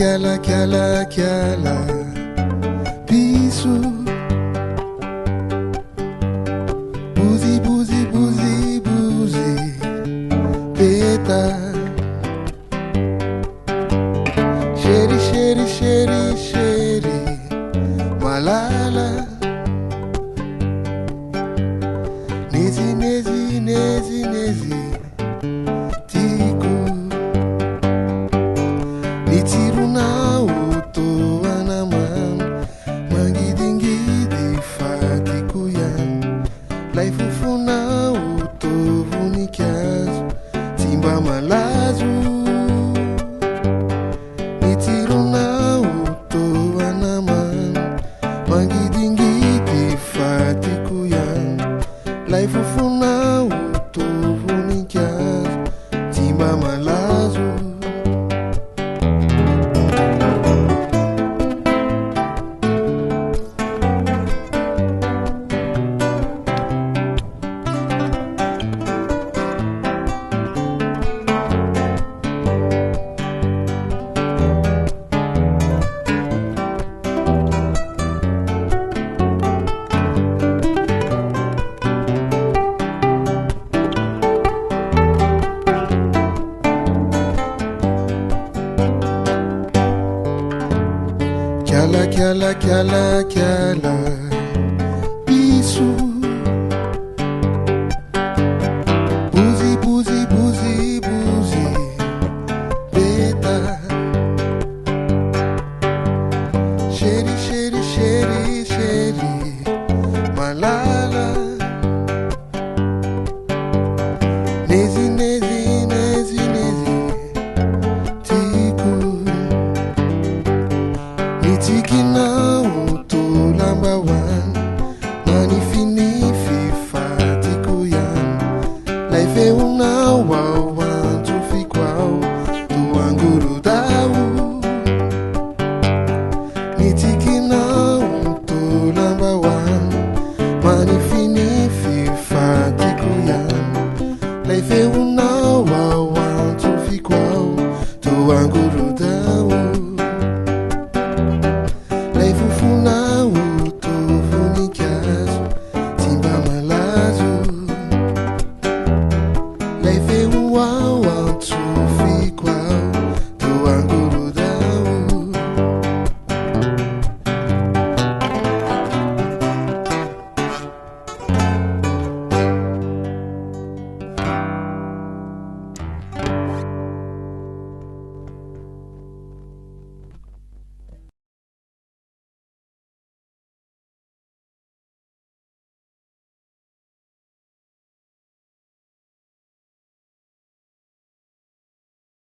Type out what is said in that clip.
kiala Pisu Buzi Beta Sheri Malala Nezi Tiku Nitiruna uto anaman Mangidingidi fatikuyan Laifufuna uto vunikiazu Timba malazu Nitiruna uto anaman Mangidingidi fatikuyan Laifufuna uto vunikiazu Timba malazu Kiala Pisu Buzi Beta Sheri Malala Nezi Tiku Nitikina uto lamba wan Manifini fatikuyan Life una wawan tufikwao Tuanguru dau Nitikina uto lamba wan Manifini fatikuyan Life